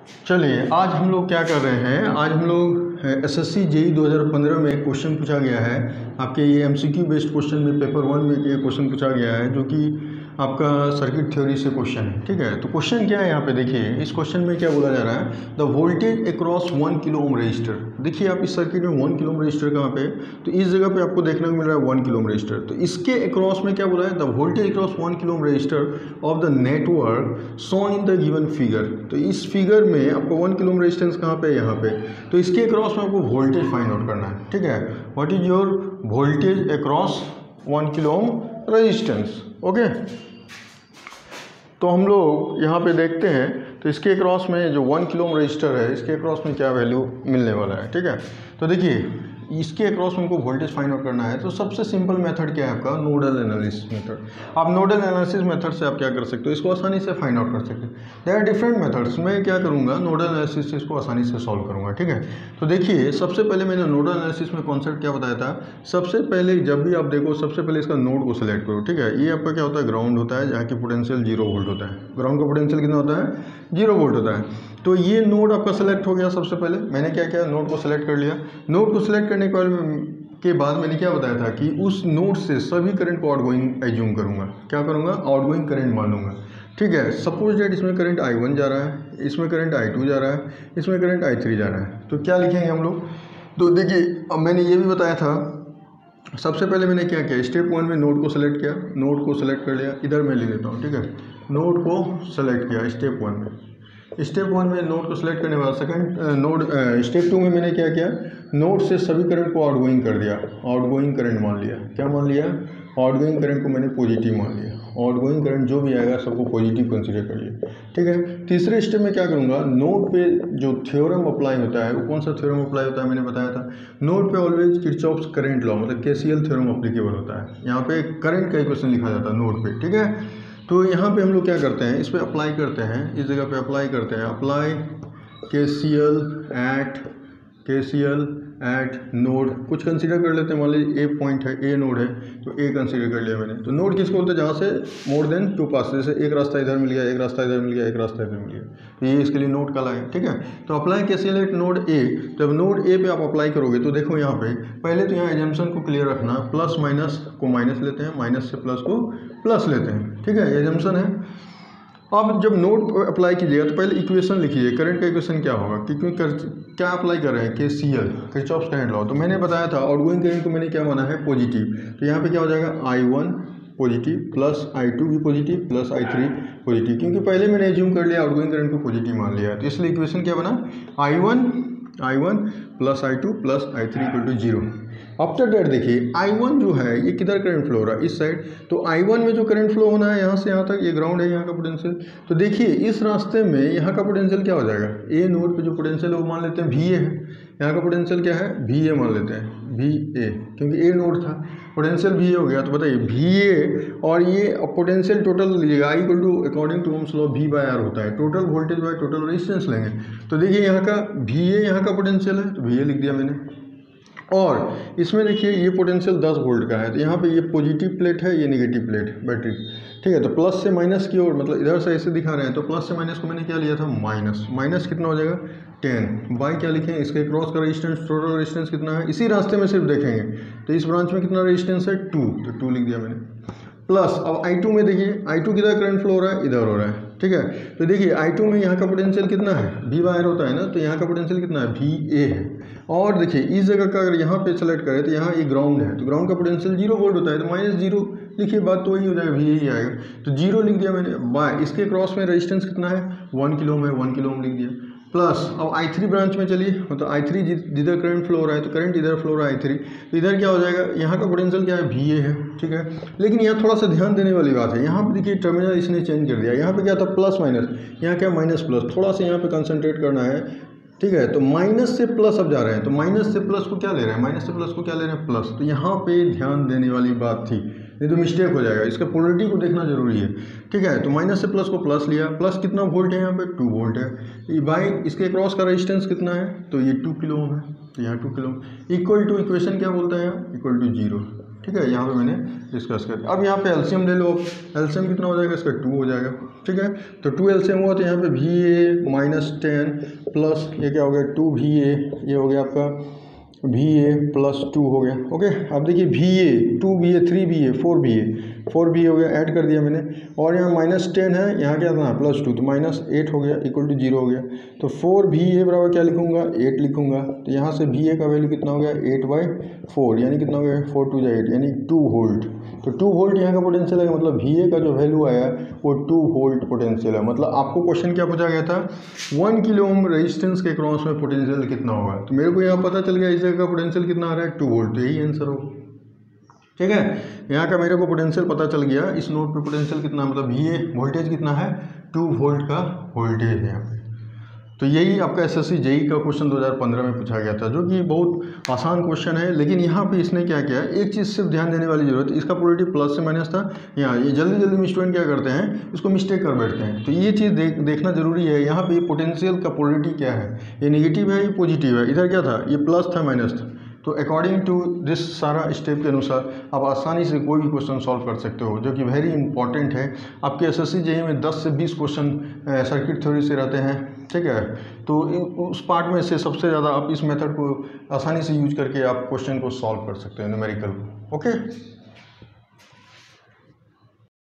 चलिए आज हम लोग क्या कर रहे हैं, आज हम लोग एसएससी जेई 2015 में एक क्वेश्चन पूछा गया है आपके, ये एमसीक्यू बेस्ड क्वेश्चन में पेपर 1 में ये क्वेश्चन पूछा गया है जो कि आपका सर्किट थ्योरी से क्वेश्चन है। ठीक है, तो क्वेश्चन क्या है यहाँ पे देखिए, इस क्वेश्चन में क्या बोला जा रहा है, the voltage across 1 kilo ohm resistor. देखिए आप इस सर्किट में 1 किलो ओम रजिस्टर कहाँ पे, तो इस जगह पे आपको देखने को मिल रहा है 1 किलो ओम रजिस्टर। तो इसके अक्रॉस में क्या बोला है, the voltage across 1 kilo ohm resistor of the network shown in the given figure. तो इस फिगर में आपको 1 किलो ओम रेजिस्टेंस कहाँ पे, यहाँ पे। तो इसके अक्रॉस में आपको वोल्टेज फाइंड आउट करना है। ठीक है, what is your voltage across 1 kilo ohm resistance. Okay, तो हम लोग यहाँ पे देखते हैं, तो इसके अक्रॉस में जो 1 किलो ओम रजिस्टर है, इसके अक्रॉस में क्या वैल्यू मिलने वाला है। ठीक है, तो देखिए इसके अक्रॉस में हमको वोल्टेज फाइंड आउट करना है। तो सबसे सिंपल मेथड क्या है आपका, नोडल एनालिसिस मेथड। आप नोडल एनालिसिस मेथड से आप क्या कर सकते हो, इसको आसानी से फाइंड आउट कर सकते हैं। There are different methods. मैं क्या करूँगा, नोडल एनालिसिस से इसको आसानी से सॉल्व करूँगा। ठीक है, तो देखिए सबसे पहले मैंने नोडल एनालिसिस में कॉन्सेप्ट क्या बताया था। सबसे पहले जब भी आप देखो, सबसे पहले इसका नोड को सिलेक्ट करो। ठीक है, ये आपका क्या होता है, ग्राउंड होता है, जहाँ की पोटेंशियल 0 वोल्ट होता है। ग्राउंड का पोटेंशियल कितना होता है, 0 वोल्ट होता है। तो ये नोड आपका सेलेक्ट हो गया। सबसे पहले मैंने क्या किया, नोड को सिलेक्ट कर लिया। नोड को सिलेक्ट करने के बाद मैंने क्या बताया था कि उस नोड से सभी करंट को आउटगोइंग एज्यूम करूंगा। क्या करूंगा, आउटगोइंग करंट मानूंगा। ठीक है, सपोज दैट इसमें करंट I1 जा रहा है, इसमें करंट I2 जा रहा है, इसमें करंट I3 जा रहा है। तो क्या लिखेंगे हम लोग, तो देखिए अब मैंने ये भी बताया था, सबसे पहले मैंने क्या किया, स्टेप 1 में नोड को सिलेक्ट किया, नोड को सिलेक्ट कर लिया। इधर मैं लिख देता हूँ। ठीक है, नोड को सिलेक्ट किया स्टेप 1 में। स्टेप 1 में नोड को सिलेक्ट करने के बाद स्टेप 2 में मैंने क्या किया, नोड से सभी करंट को आउटगोइंग कर दिया, आउटगोइंग करंट मान लिया। क्या मान लिया, आउटगोइंग करंट को मैंने पॉजिटिव मान लिया। आउटगोइंग करंट जो भी आएगा सबको पॉजिटिव कंसीडर कर लिया। ठीक है, तीसरे स्टेप में क्या करूँगा, नोड पे जो थ्योरम अप्लाई होता है, वो कौन सा थ्योरम अप्लाई होता है मैंने बताया था। नोड पे ऑलवेज किरचॉफ्स करंट लॉ मतलब KCL थ्योरम अप्लीकेबल होता है। यहाँ पे करंट का इक्वेशन लिखा जाता है नोड पे। ठीक है, तो यहाँ पे हम लोग क्या करते हैं, इस पर अप्लाई करते हैं, इस जगह पे अप्लाई करते हैं, अप्लाई KCL एट नोड। कुछ कंसीडर कर लेते हैं, मान लीजिए ए पॉइंट है, ए नोड है, तो ए कंसीडर कर लिया मैंने। तो नोड किसको बोलते हैं, जहाँ से मोर देन 2 पास, जैसे एक रास्ता इधर मिल गया, एक रास्ता इधर मिल गया, एक रास्ता इधर मिल गया, तो ये इसके लिए नोड काला है। ठीक है, तो apply KCL eight node A. जब नोड ए पे आप अप्लाई करोगे तो देखो यहाँ पे पहले तो यहाँ एजम्पशन को क्लियर रखना, प्लस माइनस को माइनस लेते हैं, माइनस से प्लस को प्लस लेते हैं। ठीक है, एजम्पशन है। अब जब नोड अप्लाई कीजिएगा तो पहले इक्वेशन लिखिए, करंट का इक्वेशन क्या होगा, क्योंकि क्या अप्लाई कर रहे हैं, KCL किरचॉफ्स करंट लॉ। तो मैंने बताया था आउटगोइंग करंट को मैंने क्या माना है, पॉजिटिव। तो यहाँ पे क्या हो जाएगा, I1 पॉजिटिव प्लस I2 भी पॉजिटिव प्लस I3 पॉजिटिव, क्योंकि पहले मैंने एज्यूम कर लिया आउटगोइंग करंट को पॉजिटिव मान लिया। तो इसलिए इक्वेशन क्या बना, I1 plus I2 plus I3 equal to 0। After that देखिए I1 जो है ये किधर करंट फ्लो हो रहा है, इस साइड। तो I1 में जो करंट फ्लो होना है यहाँ से यहाँ तक, ये ग्राउंड है, यहाँ का पोटेंशियल। तो देखिए इस रास्ते में यहाँ का पोटेंशियल क्या हो जाएगा, ए नोड पे जो पोटेंशियल है वो मान लेते हैं VA है। यहाँ का पोटेंशियल क्या है, VA मान लेते हैं, VA, क्योंकि ए नोड था, पोटेंशियल VA हो गया। तो बताइए VA और ये पोटेंशियल टोटल लीजिएगा, I equal to according to Ohm's law V/R होता है, total voltage by total resistance लेंगे। तो देखिए यहाँ का VA यहाँ का पोटेंशियल है, तो VA लिख दिया मैंने। और इसमें देखिए ये पोटेंशियल 10 वोल्ट का है, तो यहाँ पे ये पॉजिटिव प्लेट है, ये नेगेटिव प्लेट बैटरी। ठीक है, तो प्लस से माइनस की ओर, मतलब इधर से ऐसे दिखा रहे हैं, तो प्लस से माइनस को मैंने क्या लिया था, माइनस। माइनस कितना हो जाएगा, 10 बाई क्या लिखें, इसके क्रॉस का रेजिस्टेंस, टोटल रेजिस्टेंस कितना है, इसी रास्ते में सिर्फ देखेंगे। तो इस ब्रांच में कितना रेजिस्टेंस है, 2, तो 2 लिख दिया मैंने। प्लस अब I2 में देखिए, I2 किधर करंट फ्लो हो रहा है, इधर हो रहा है। ठीक है, तो देखिए I2 में यहाँ का पोटेंशियल कितना है, V/R होता है ना, तो यहाँ का पोटेंशियल कितना है, VA है। और देखिए इस जगह का अगर यहाँ पे सेलेक्ट करें तो यहाँ ये ग्राउंड है, तो ग्राउंड का पोटेंशियल 0 वोल्ट होता है, तो -0 लिखिए, बात तो वही हो जाएगा, VA ही आएगा। तो 0 लिख दिया मैंने, बाय इसके क्रॉस में रेजिस्टेंस कितना है, 1 किलो ओम है, 1 किलो ओम लिख दिया। प्लस अब I3 ब्रांच में चलिए, मतलब I3 जिधर करंट फ्लो हो रहा है, तो करंट इधर फ्लो हो रहा है I3, तो इधर क्या हो जाएगा, यहाँ का पोटेंशियल क्या है, VA है। ठीक है, लेकिन यहाँ थोड़ा सा ध्यान देने वाली बात है, यहाँ पे देखिए टर्मिनल इसने चेंज कर दिया। यहाँ पे क्या था, प्लस माइनस, यहाँ क्या माइनस प्लस, थोड़ा सा यहाँ पे कंसंट्रेट करना है। ठीक है, तो माइनस से प्लस अब जा रहे हैं, तो माइनस से प्लस को क्या ले रहे हैं, माइनस से प्लस को क्या ले रहे हैं, प्लस। तो यहाँ पे ध्यान देने वाली बात थी, नहीं तो मिस्टेक हो जाएगा, इसका पोलरिटी को देखना जरूरी है। ठीक है, तो माइनस से प्लस को प्लस लिया, प्लस कितना वोल्ट है यहाँ पे, 2 वोल्ट है। बाई इसके क्रॉस का रेजिस्टेंस कितना है, तो ये 2 किलो ओम है, तो यहाँ 2 kilo ohm equal to, equation क्या बोलता है, इक्वल टू 0। ठीक है, यहाँ पे मैंने डिस्कस कर दिया। अब यहाँ पे एलसीएम ले लो, एलसीएम कितना हो जाएगा इसका 2 हो जाएगा। ठीक है, तो 2 एलसीएम हुआ तो यहाँ पे VA -10 प्लस ये क्या हो गया 2VA, ये हो गया आपका VA प्लस 2 हो गया। ओके, अब देखिए VA 2VA 3VA 4VA हो गया, ऐड कर दिया मैंने, और यहाँ -10 है, यहाँ क्या था +2 तो -8 हो गया, इक्वल टू 0 हो गया। तो 4VA बराबर क्या लिखूंगा 8 लिखूंगा। तो यहाँ से VA का वैल्यू कितना हो गया 8/4, यानी कितना हो गया 4 2 8 यानी 2 वोल्ट। तो 2 वोल्ट यहाँ का पोटेंशियल है, मतलब VA का जो वैल्यू आया वो 2 वोल्ट पोटेंशियल है। मतलब आपको क्वेश्चन क्या पूछा गया था 1 किलो ओम रेजिस्टेंस के क्रॉस में पोटेंशियल कितना होगा। तो मेरे को यहाँ पता चल गया इस जगह का पोटेंशियल कितना आ रहा है 2 वोल्ट, तो यही आंसर होगा। ठीक है, यहाँ का मेरे को पोटेंशियल पता चल गया, इस नोड पे पोटेंशियल कितना मतलब VA वोल्टेज कितना है 2 वोल्ट का वोल्टेज है यहाँ पे। तो यही आपका SSC JEE का क्वेश्चन 2015 में पूछा गया था, जो कि बहुत आसान क्वेश्चन है। लेकिन यहाँ पे इसने क्या किया, एक चीज़ सिर्फ ध्यान देने वाली जरूरत है, इसका पोलरिटी प्लस से माइनस था। यहाँ ये जल्दी में स्टूडेंट क्या करते हैं, इसको मिस्टेक कर बैठते हैं। तो ये चीज़ देखना जरूरी है। यहाँ पे पोटेंशियल का पोलरिटी क्या है, ये नेगेटिव है, ये पॉजिटिव है। इधर क्या था, ये प्लस था माइनस था। तो अकॉर्डिंग टू दिस सारा स्टेप के अनुसार आप आसानी से कोई भी क्वेश्चन सॉल्व कर सकते हो, जो कि वेरी इंपॉर्टेंट है। आपके SSC JEE में 10 से 20 क्वेश्चन सर्किट थ्योरी से रहते हैं। ठीक है, तो उस पार्ट में से सबसे ज़्यादा आप इस मेथड को आसानी से यूज करके आप क्वेश्चन को सॉल्व कर सकते हैं, न्यूमेरिकल को। ओके।